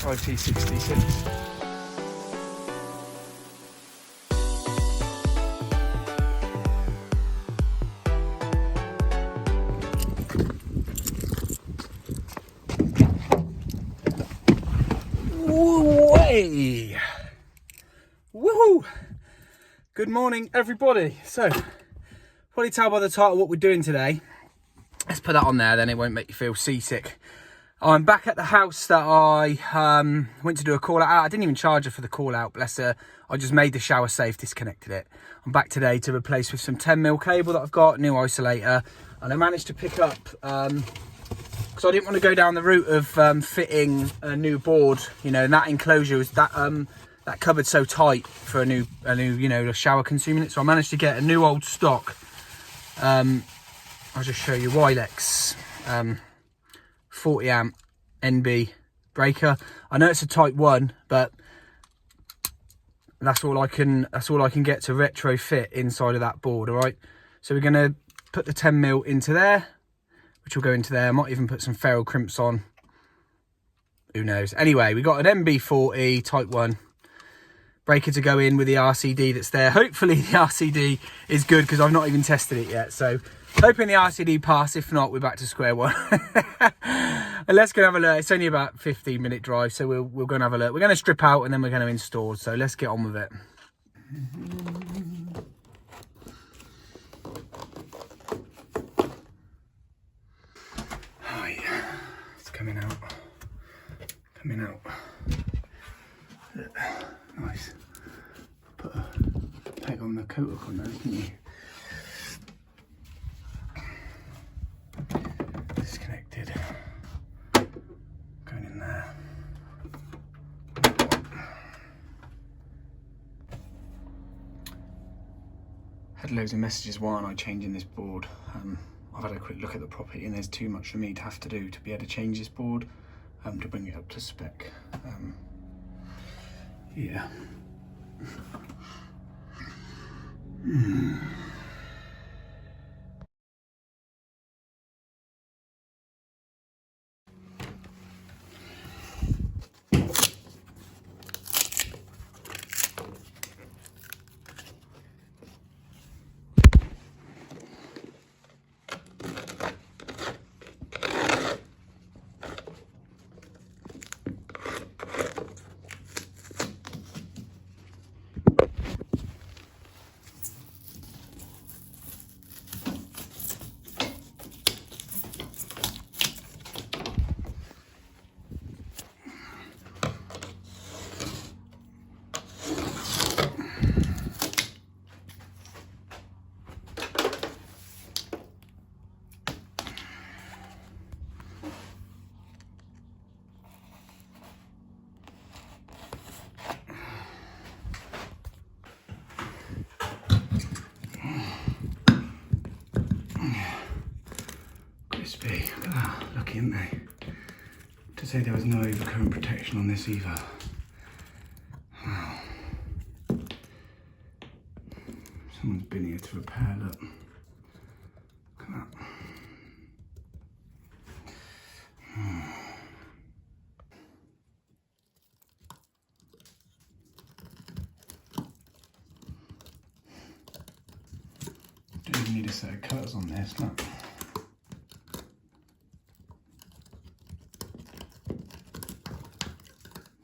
IT66. Way! Woohoo! Good morning, everybody. So, probably tell by the title what we're doing today. Let's put that on there, then it won't make you feel seasick. I'm back at the house that I went to do a call out. I didn't even charge her for the call out, bless her. I just made the shower safe, disconnected it. I'm back today to replace with some 10mm cable that I've got, new isolator, and I managed to pick up, because I didn't want to go down the route of fitting a new board, you know, and that enclosure was that cupboard's so tight for a new, you know, shower consuming it. So I managed to get a new old stock. I'll just show you Wilex 40 amp NB breaker. I know it's a type 1, but that's all I can get to retrofit inside of that board. All right, so we're gonna put the 10mm into there, which will go into there. I might even put some ferrule crimps on, who knows. Anyway, we got an NB40 type 1 breaker to go in with the RCD that's there. Hopefully the RCD is good, because I've not even tested it yet, so hoping the RCD pass. If not, we're back to square one. And let's go have a look. It's only about 15-minute drive, so we'll go and have a look. We're going to strip out and then we're going to install, so let's get on with it. Oh yeah, it's coming out. Nice. Put a peg on the coat hook on there, didn't you? Disconnected. Going in there. Had loads of messages, why aren't I changing this board? I've had a quick look at the property and there's too much for me to have to do to be able to change this board, to bring it up to spec. Yeah. Crispy. Lucky, isn't they? To say there was no overcurrent protection on this either. Wow. Someone's been here to repair, look. Look at that. Don't even need a set of cutters on this, look.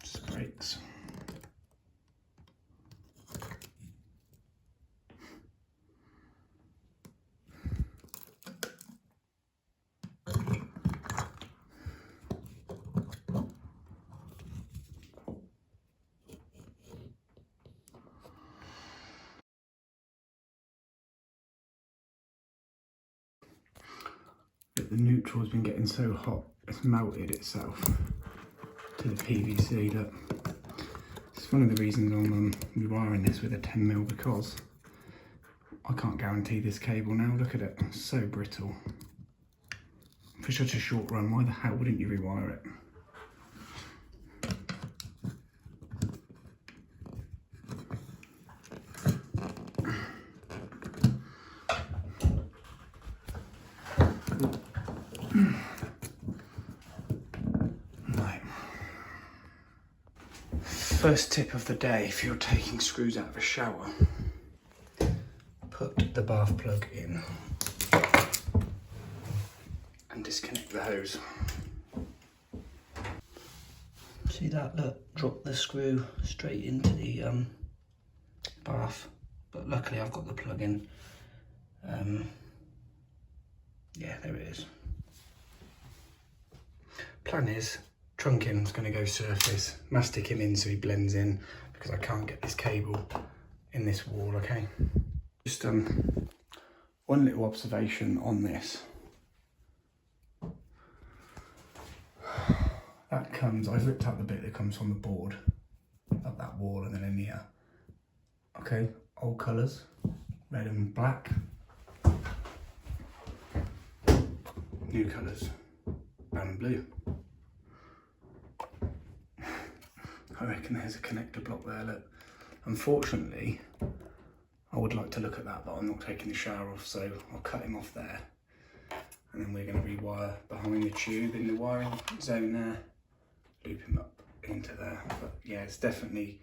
Just brakes. The neutral has been getting so hot, it's melted itself to the PVC. Look, it's one of the reasons I'm rewiring this with a 10mm, because I can't guarantee this cable now. Look at it, it's so brittle. For such a short run, why the hell wouldn't you rewire it? Right. First tip of the day, if you're taking screws out of a shower, put the bath plug in and disconnect the hose. See that? Look, drop the screw straight into the bath, but luckily I've got the plug in. Yeah, there it is. Plan is, trunking's going to go surface, mastic him in so he blends in, because I can't get this cable in this wall, okay? Just one little observation on this. That comes, I've ripped out the bit that comes from the board of that wall and then in here. Okay, old colours, red and black. New colours, brown and blue. I reckon there's a connector block there, look. Unfortunately, I would like to look at that, but I'm not taking the shower off, so I'll cut him off there. And then we're going to rewire behind the tube in the wiring zone there, loop him up into there. But yeah, it's definitely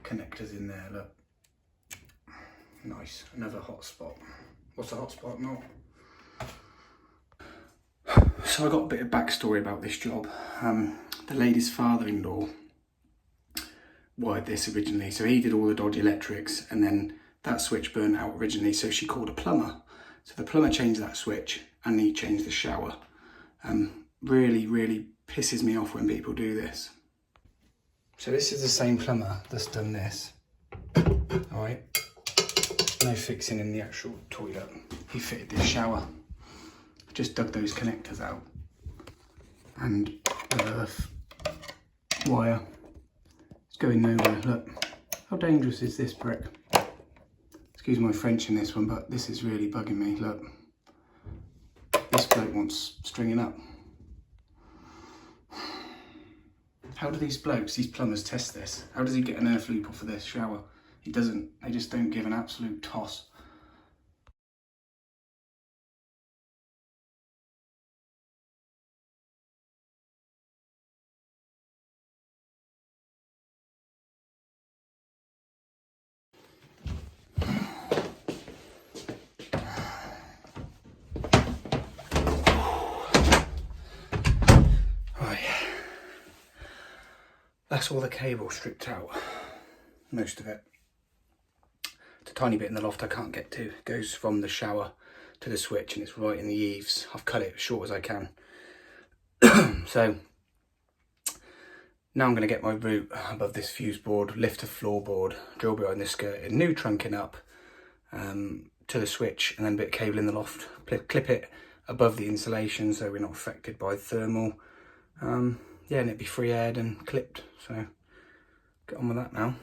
connectors in there, look. Nice, another hot spot. What's a hot spot, Mark? So I got a bit of backstory about this job. The lady's father-in-law wired this originally, so he did all the dodgy electrics, and then that switch burnt out originally, so she called a plumber. So the plumber changed that switch and he changed the shower. Really pisses me off when people do this. So this is the same plumber that's done this. Alright, no fixing in the actual toilet. He fitted this shower. Just dug those connectors out. And the earth wire is going nowhere. Look, how dangerous is this brick? Excuse my French in this one, but this is really bugging me. Look, this bloke wants stringing up. How do these blokes, these plumbers, test this? How does he get an earth loop off of this shower? He doesn't. They just don't give an absolute toss. That's all the cable stripped out, most of it. It's a tiny bit in the loft I can't get to. It goes from the shower to the switch and it's right in the eaves. I've cut it as short as I can. So now I'm going to get my route above this fuse board, lift a floorboard, drill behind the skirt, a new trunking up to the switch, and then a bit of cable in the loft. Clip it above the insulation so we're not affected by thermal. Yeah, and it'd be free aired and clipped, so get on with that now.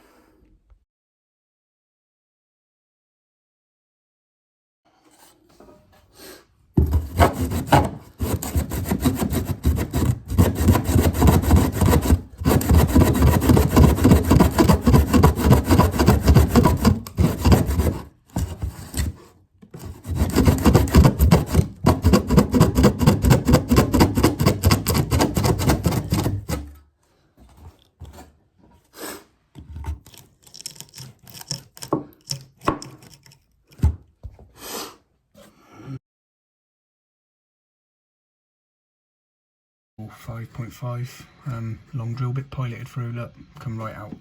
Or 5.5 long drill bit piloted through, look, come right out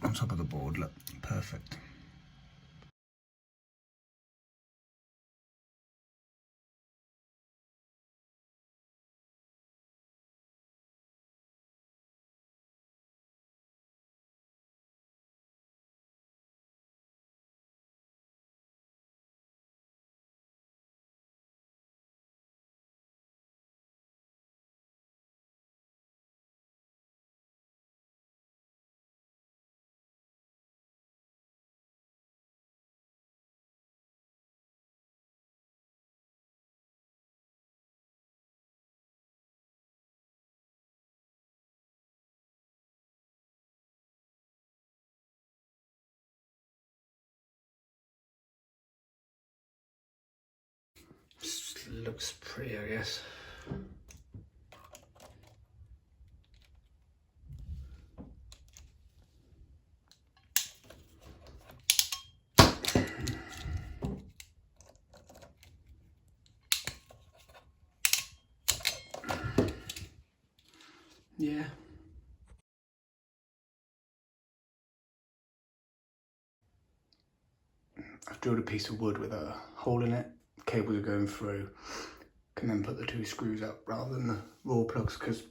on top of the board, look, perfect. Looks pretty, I guess. Yeah. I've drilled a piece of wood with a hole in it. Cables are going through. Can then put the 2 screws up rather than the raw plugs, because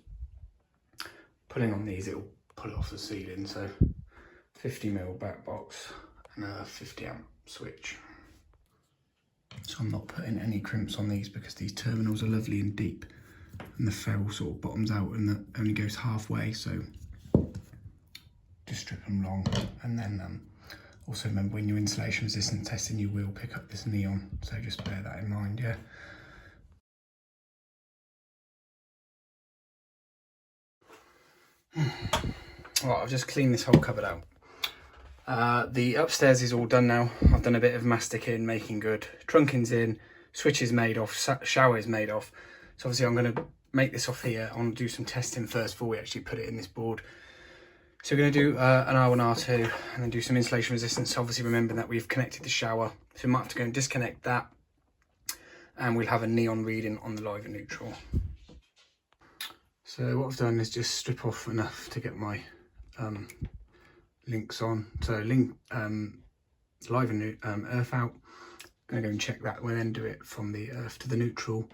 pulling on these it'll pull it off the ceiling. So 50mm back box and a 50A switch. So I'm not putting any crimps on these because these terminals are lovely and deep, and the ferrule sort of bottoms out and that only goes halfway. So just strip them long, and then also remember when you're insulation resistant testing, you will pick up this neon, so just bear that in mind, yeah. Right, I've just cleaned this whole cupboard out. The upstairs is all done now. I've done a bit of masticing, making good. Trunking's in, switch is made off, shower is made off. So obviously I'm going to make this off here. I want to do some testing first before we actually put it in this board. So we're going to do an R1, R2, and then do some insulation resistance. Obviously remembering that we've connected the shower. So we might have to go and disconnect that. And we'll have a neon reading on the live and neutral. So what I've done is just strip off enough to get my links on. So live and earth out. I'm going to go and check that. We'll then do it from the earth to the neutral,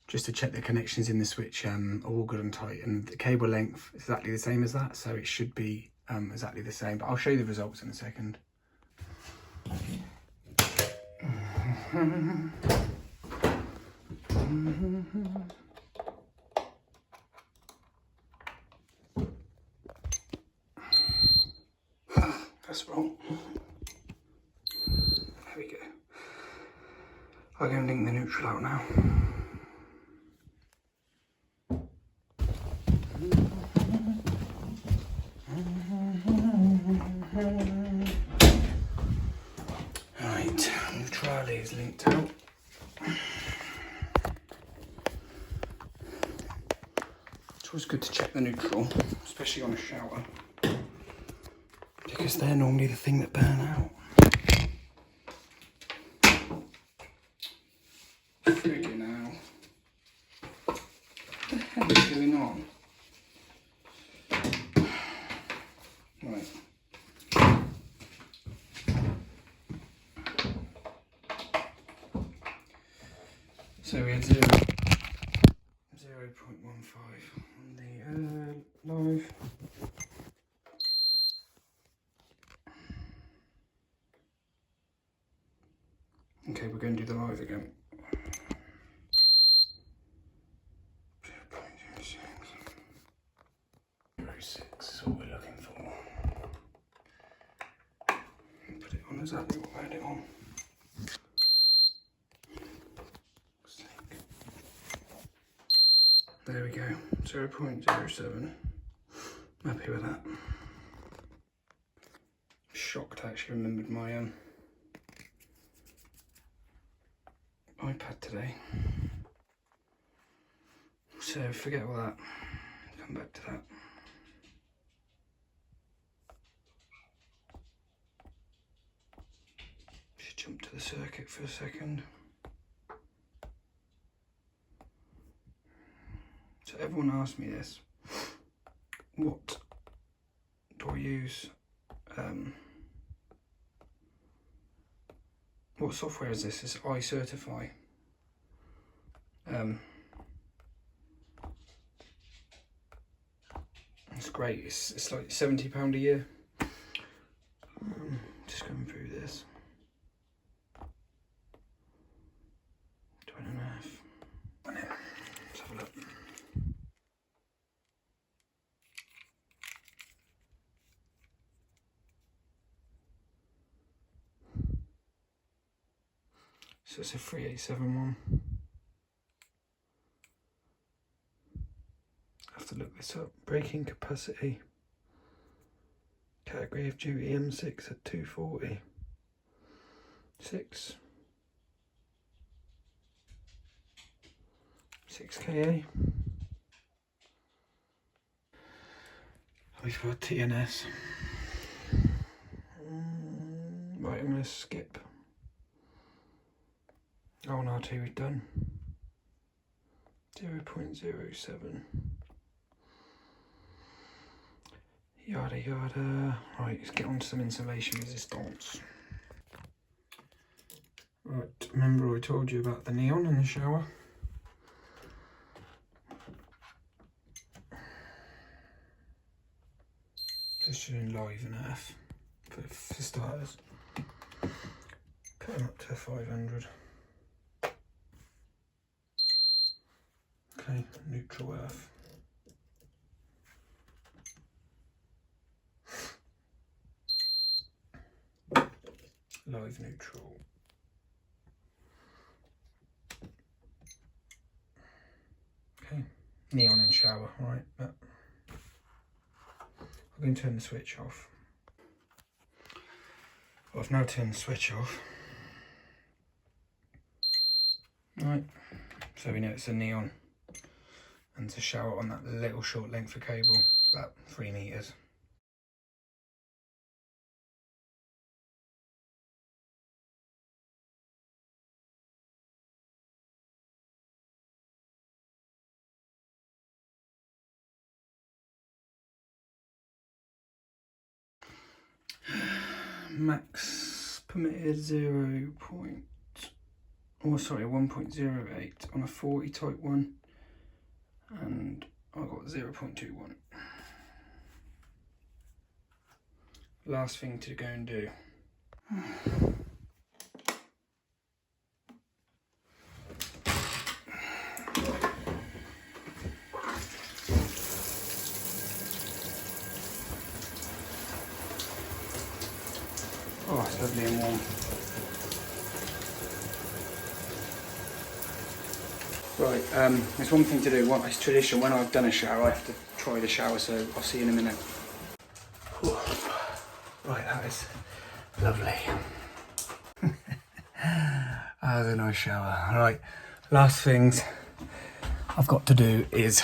just to check the connections in the switch are all good and tight, and the cable length is exactly the same as that, so it should be exactly the same, but I'll show you the results in a second. That's wrong. There we go. I'll go and link the neutral out now. Right, neutral is linked out. It's always good to check the neutral, especially on a shower, because they're normally the thing that burn out. Friggin' hell. What the hell is going on? Right. So we had 0.15 on the live. Okay, we're going to do the live again. 0.06. 0.06 is what we're looking for. Put it on exactly what I had it on. There we go, 0.07. I'm happy with that. Shocked I actually remembered my iPad today. So forget all that, come back to that. Just jump to the circuit for a second. So everyone asks me this, what do I use, what software is this? It's iCertify. It's great, it's like £70 a year. Just going through this. 20.5. Let's have a look. So it's a 3871. I have to look this up. Braking capacity. Category of duty M6 at 240. 6 kA. We've got TNS. Right, I'm going to skip. R1, R2 we've done. 0.07. Yada yada. Right, let's get on to some insulation resistance. Right, remember I told you about the neon in the shower? Just doing live and earth for starters. Put them up to 500. Okay, neutral earth. Live neutral. Okay, neon and shower, right. I'm going to turn the switch off. Well, I've now turned the switch off. Right, so we know it's a neon and to shower on that little short length of cable. It's about 3 meters. Max permitted 1.08 on a 40 type one, and I got 0.21. Last thing to go and do. Oh, it's lovely and warm. Right, there's one thing to do. It's tradition, when I've done a shower, I have to try the shower, so I'll see you in a minute. Right, that is lovely. That was a nice shower. Right, last things I've got to do is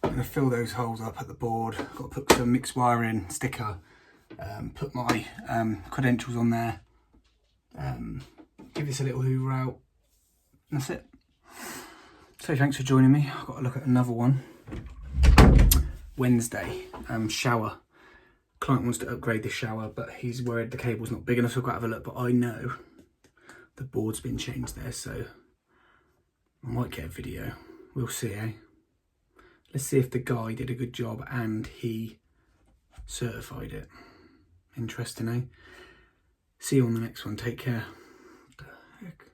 I'm going to fill those holes up at the board. I've got to put some mixed wire in, sticker, put my credentials on there, give this a little hoover out, and that's it. So thanks for joining me. I've got to look at another one. Wednesday, shower. Client wants to upgrade the shower, but he's worried the cable's not big enough, so I've got to have a look. But I know the board's been changed there, so I might get a video. We'll see, eh? Let's see if the guy did a good job and he certified it. Interesting, eh? See you on the next one. Take care. What the heck?